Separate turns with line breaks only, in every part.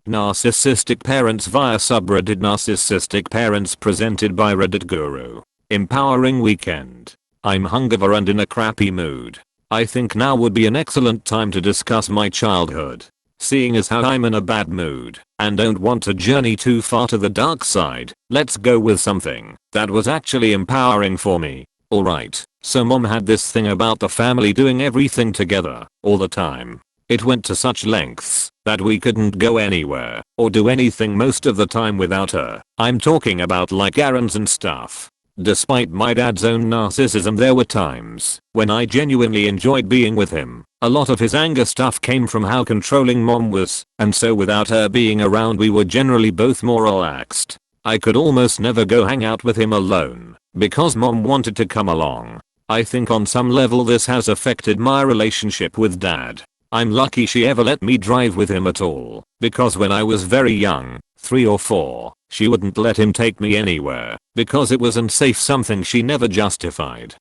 Narcissistic Parents via subreddit. Narcissistic Parents presented by Reddit Guru. Empowering weekend. I'm hungover and in a crappy mood. I think now would be an excellent time to discuss my childhood. Seeing as how I'm in a bad mood and don't want to journey too far to the dark side, let's go with something that was actually empowering for me. Alright, so mom had this thing about the family doing everything together all the time. It went to such lengths that we couldn't go anywhere or do anything most of the time without her. I'm talking about like errands and stuff. Despite my dad's own narcissism, there were times when I genuinely enjoyed being with him. A lot of his anger stuff came from how controlling mom was, and so without her being around we were generally both more relaxed. I could almost never go hang out with him alone because mom wanted to come along. I think on some level this has affected my relationship with dad. I'm lucky she ever let me drive with him at all, because when I was very young, 3 or 4, she wouldn't let him take me anywhere because it was unsafe, something she never justified.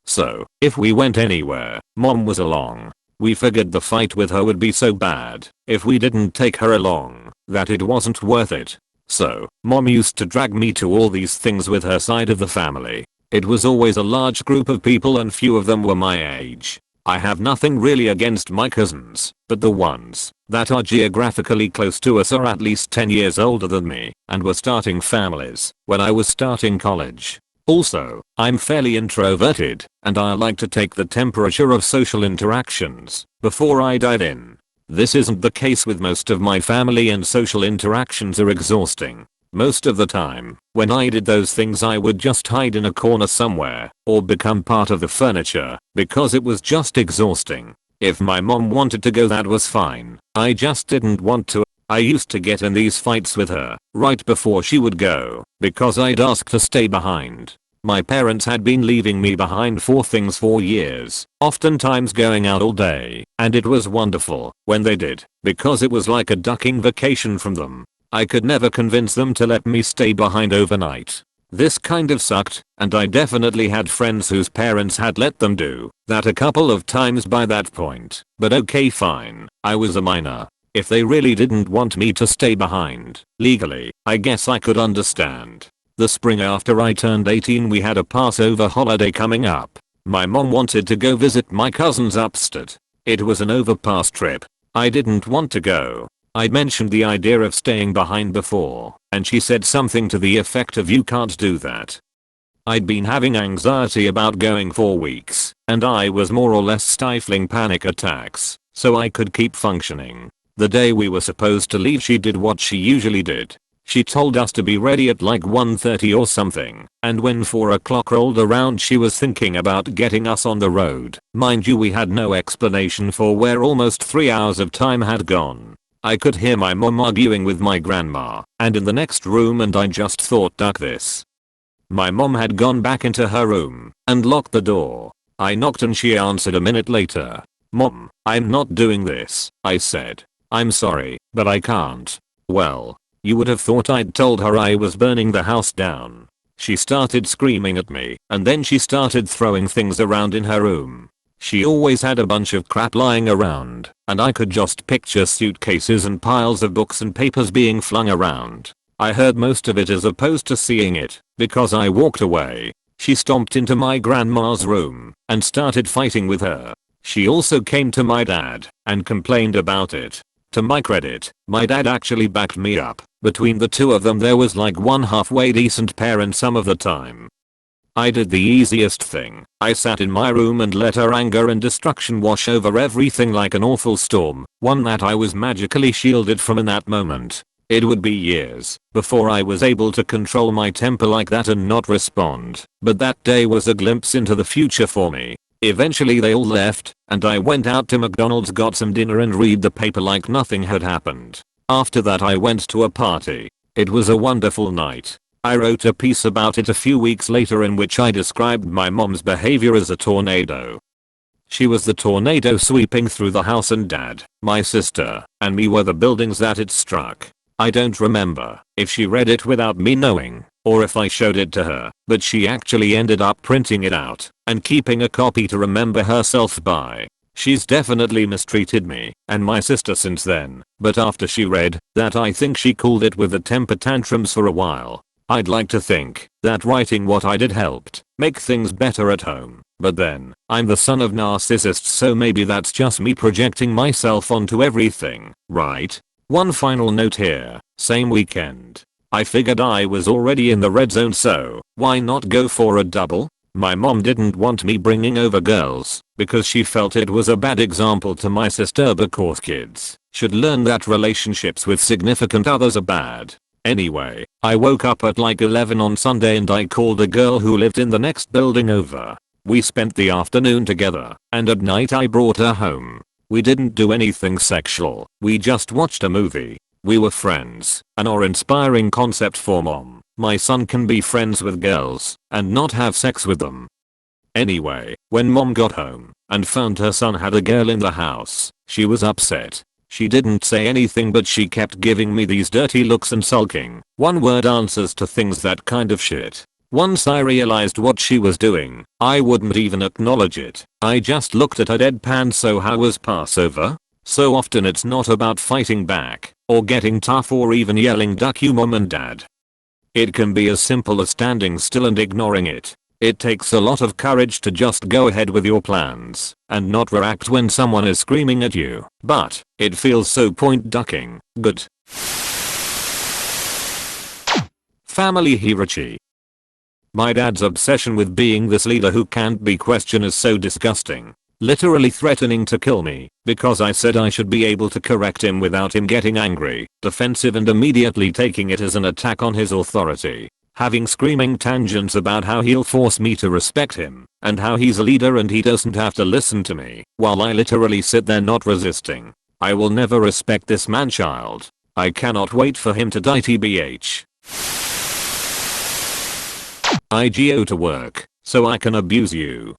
So, if we went anywhere, mom was along. We figured the fight with her would be so bad if we didn't take her along that it wasn't worth it. So, mom used to drag me to all these things with her side of the family. It was always a large group of people and few of them were my age. I have nothing really against my cousins, but the ones that are geographically close to us are at least 10 years older than me and were starting families when I was starting college. Also, I'm fairly introverted and I like to take the temperature of social interactions before I dive in. This isn't the case with most of my family, and social interactions are exhausting. Most of the time, when I did those things I would just hide in a corner somewhere or become part of the furniture because it was just exhausting. If my mom wanted to go, that was fine. I just didn't want to. I used to get in these fights with her right before she would go because I'd ask to stay behind. My parents had been leaving me behind for things for years, oftentimes going out all day, and it was wonderful when they did because it was like a ducking vacation from them. I could never convince them to let me stay behind overnight. This kind of sucked, and I definitely had friends whose parents had let them do that a couple of times by that point. But okay, fine, I was a minor. If they really didn't want me to stay behind, legally, I guess I could understand. The spring after I turned 18 we had a Passover holiday coming up. My mom wanted to go visit my cousins upstate. It was an overpass trip. I didn't want to go. I'd mentioned the idea of staying behind before, and she said something to the effect of, "You can't do that." I'd been having anxiety about going for weeks, and I was more or less stifling panic attacks so I could keep functioning. The day we were supposed to leave she did what she usually did. She told us to be ready at like 1:30 or something, and when 4 o'clock rolled around she was thinking about getting us on the road. Mind you, we had no explanation for where almost 3 hours of time had gone. I could hear my mom arguing with my grandma and in the next room, and I just thought, duck this. My mom had gone back into her room and locked the door. I knocked and she answered a minute later. "Mom, I'm not doing this," I said. "I'm sorry, but I can't." Well, you would have thought I'd told her I was burning the house down. She started screaming at me, and then she started throwing things around in her room. She always had a bunch of crap lying around, and I could just picture suitcases and piles of books and papers being flung around. I heard most of it as opposed to seeing it, because I walked away. She stomped into my grandma's room and started fighting with her. She also came to my dad and complained about it. To my credit, my dad actually backed me up. Between the two of them there was like one halfway decent parent some of the time. I did the easiest thing. I sat in my room and let her anger and destruction wash over everything like an awful storm, one that I was magically shielded from in that moment. It would be years before I was able to control my temper like that and not respond, but that day was a glimpse into the future for me. Eventually they all left, and I went out to McDonald's, got some dinner and read the paper like nothing had happened. After that I went to a party. It was a wonderful night. I wrote a piece about it a few weeks later in which I described my mom's behavior as a tornado. She was the tornado sweeping through the house, and dad, my sister, and me were the buildings that it struck. I don't remember if she read it without me knowing or if I showed it to her, but she actually ended up printing it out and keeping a copy to remember herself by. She's definitely mistreated me and my sister since then, but after she read that I think she cooled it with the temper tantrums for a while. I'd like to think that writing what I did helped make things better at home, but then, I'm the son of narcissists, so maybe that's just me projecting myself onto everything, right? One final note here, same weekend. I figured I was already in the red zone, so why not go for a double? My mom didn't want me bringing over girls because she felt it was a bad example to my sister because kids should learn that relationships with significant others are bad. Anyway, I woke up at like 11 on Sunday and I called a girl who lived in the next building over. We spent the afternoon together and at night I brought her home. We didn't do anything sexual, we just watched a movie. We were friends, an awe-inspiring concept for mom. My son can be friends with girls and not have sex with them. Anyway, when mom got home and found her son had a girl in the house, she was upset. She didn't say anything but she kept giving me these dirty looks and sulking one word answers to things, that kind of shit. Once I realized what she was doing, I wouldn't even acknowledge it. I just looked at her deadpan. So how was Passover? So often it's not about fighting back or getting tough or even yelling "duck you mom and dad." It can be as simple as standing still and ignoring it. It takes a lot of courage to just go ahead with your plans and not react when someone is screaming at you, but it feels so point ducking good. Family hierarchy. My dad's obsession with being this leader who can't be questioned is so disgusting. Literally threatening to kill me because I said I should be able to correct him without him getting angry, defensive, and immediately taking it as an attack on his authority. Having screaming tangents about how he'll force me to respect him and how he's a leader and he doesn't have to listen to me, while I literally sit there not resisting. I will never respect this man child. I cannot wait for him to die tbh. I go to work so I can abuse you.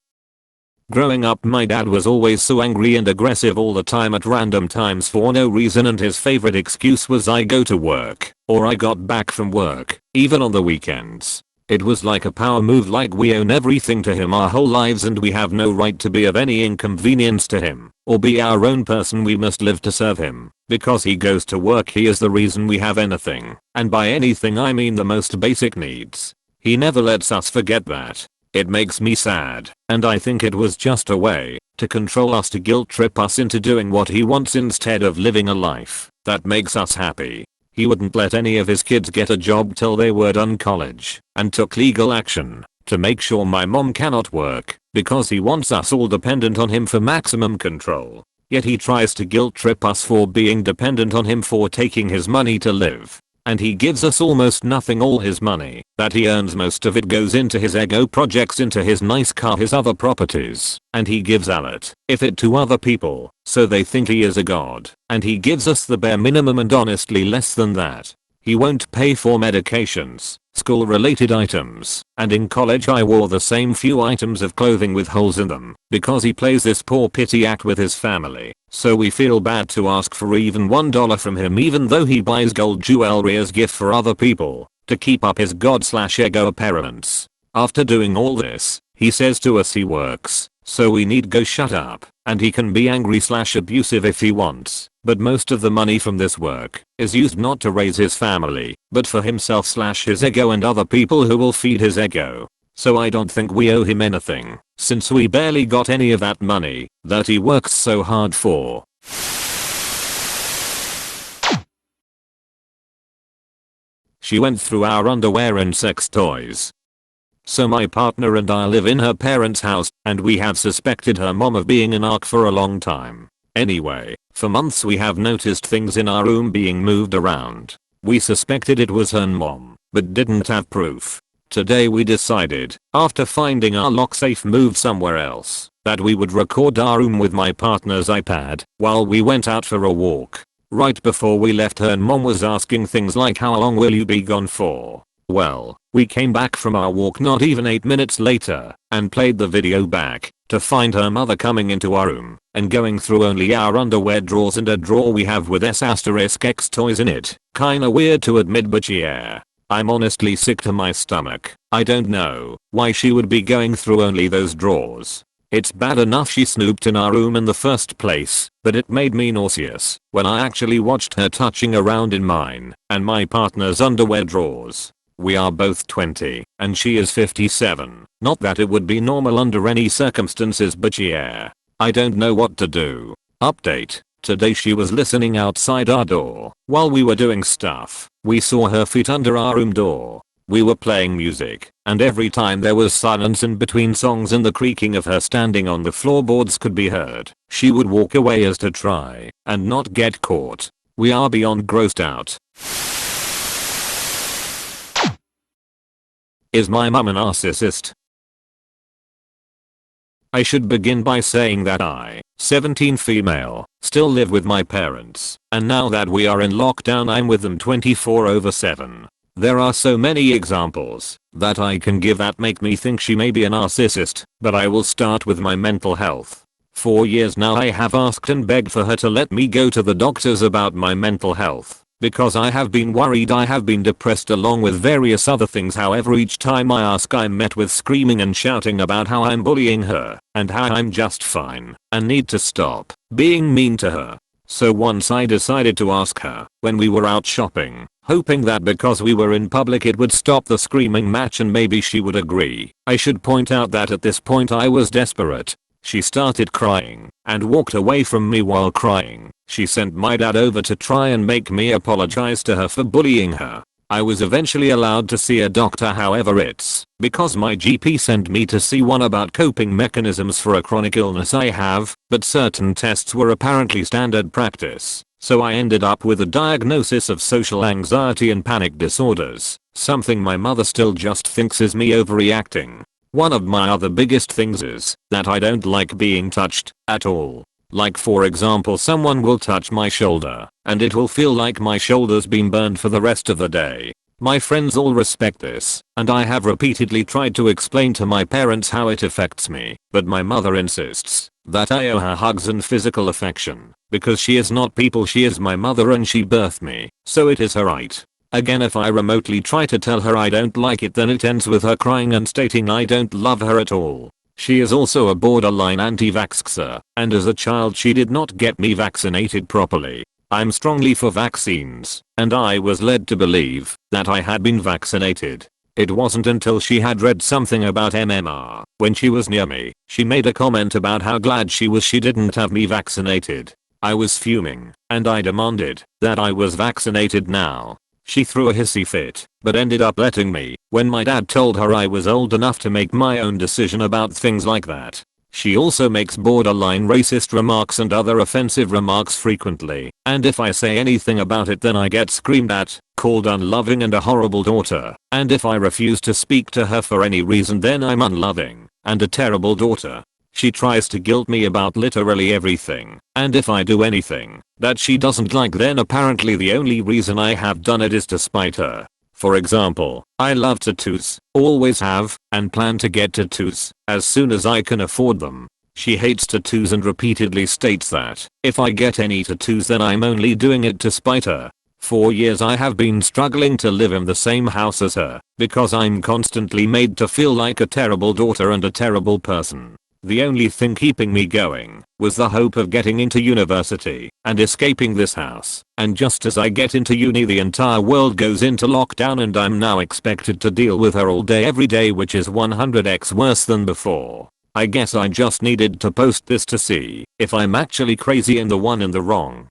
Growing up, my dad was always so angry and aggressive all the time at random times for no reason, and his favorite excuse was I go to work or I got back from work, even on the weekends. It was like a power move, like we own everything to him our whole lives and we have no right to be of any inconvenience to him or be our own person. We must live to serve him. Because he goes to work, he is the reason we have anything, and by anything I mean the most basic needs. He never lets us forget that. It makes me sad, and I think it was just a way to control us, to guilt trip us into doing what he wants instead of living a life that makes us happy. He wouldn't let any of his kids get a job till they were done college, and took legal action to make sure my mom cannot work because he wants us all dependent on him for maximum control. Yet he tries to guilt trip us for being dependent on him for taking his money to live. And he gives us almost nothing. All his money that he earns, most of it goes into his ego projects, into his nice car, his other properties, and he gives all it, if it, to other people, so they think he is a god, and he gives us the bare minimum and honestly less than that. He won't pay for medications, school related items, and in college I wore the same few items of clothing with holes in them because he plays this poor pity act with his family. So we feel bad to ask for even $1 from him, even though he buys gold jewelry as gift for other people to keep up his god/ego appearance. After doing all this, he says to us he works, so we need go shut up, and he can be angry/abusive if he wants, but most of the money from this work is used not to raise his family, but for himself/his ego and other people who will feed his ego. So I don't think we owe him anything, since we barely got any of that money that he works so hard for. She went through our underwear and sex toys. So my partner and I live in her parents' house, and we have suspected her mom of being an narc for a long time. Anyway, for months we have noticed things in our room being moved around. We suspected it was her mom, but didn't have proof. Today we decided, after finding our lock safe moved somewhere else, that we would record our room with my partner's iPad while we went out for a walk. Right before we left, her mom was asking things like, "How long will you be gone for?" Well, we came back from our walk not even 8 minutes later and played the video back to find her mother coming into our room and going through only our underwear drawers and a drawer we have with S*X toys in it. Kinda weird to admit, but yeah. I'm honestly sick to my stomach. I don't know why she would be going through only those drawers. It's bad enough she snooped in our room in the first place, but it made me nauseous when I actually watched her touching around in mine and my partner's underwear drawers. We are both 20 and she is 57. Not that it would be normal under any circumstances, but yeah. I don't know what to do. Update. Today she was listening outside our door while we were doing stuff. We saw her feet under our room door. We were playing music, and every time there was silence in between songs and the creaking of her standing on the floorboards could be heard, she would walk away as to try and not get caught. We are beyond grossed out. Is my mum a narcissist? I should begin by saying that I, 17 female, still live with my parents, and now that we are in lockdown I'm with them 24/7. There are so many examples that I can give that make me think she may be a narcissist, but I will start with my mental health. For years now I have asked and begged for her to let me go to the doctors about my mental health, because I have been worried. I have been depressed along with various other things. However, each time I ask I'm met with screaming and shouting about how I'm bullying her and how I'm just fine and need to stop being mean to her. So once I decided to ask her when we were out shopping, hoping that because we were in public it would stop the screaming match and maybe she would agree. I should point out that at this point I was desperate. She started crying and walked away from me while crying. She sent my dad over to try and make me apologize to her for bullying her. I was eventually allowed to see a doctor, however it's because my GP sent me to see one about coping mechanisms for a chronic illness I have, but certain tests were apparently standard practice. So I ended up with a diagnosis of social anxiety and panic disorders, something my mother still just thinks is me overreacting. One of my other biggest things is that I don't like being touched at all. Like for example, someone will touch my shoulder and it will feel like my shoulder's been burned for the rest of the day. My friends all respect this, and I have repeatedly tried to explain to my parents how it affects me, but my mother insists that I owe her hugs and physical affection, because she is not people, she is my mother and she birthed me, so it is her right. Again, if I remotely try to tell her I don't like it, then it ends with her crying and stating I don't love her at all. She is also a borderline anti-vaxxer, and as a child she did not get me vaccinated properly. I'm strongly for vaccines, and I was led to believe that I had been vaccinated. It wasn't until she had read something about MMR when she was near me, she made a comment about how glad she was she didn't have me vaccinated. I was fuming, and I demanded that I was vaccinated now. She threw a hissy fit, but ended up letting me when my dad told her I was old enough to make my own decision about things like that. She also makes borderline racist remarks and other offensive remarks frequently, and if I say anything about it then I get screamed at, called unloving and a horrible daughter, and if I refuse to speak to her for any reason then I'm unloving and a terrible daughter. She tries to guilt me about literally everything, and if I do anything that she doesn't like then apparently the only reason I have done it is to spite her. For example, I love tattoos, always have, and plan to get tattoos as soon as I can afford them. She hates tattoos and repeatedly states that if I get any tattoos then I'm only doing it to spite her. For years I have been struggling to live in the same house as her because I'm constantly made to feel like a terrible daughter and a terrible person. The only thing keeping me going was the hope of getting into university and escaping this house, and just as I get into uni the entire world goes into lockdown and I'm now expected to deal with her all day every day, which is 100x worse than before. I guess I just needed to post this to see if I'm actually crazy and the one in the wrong.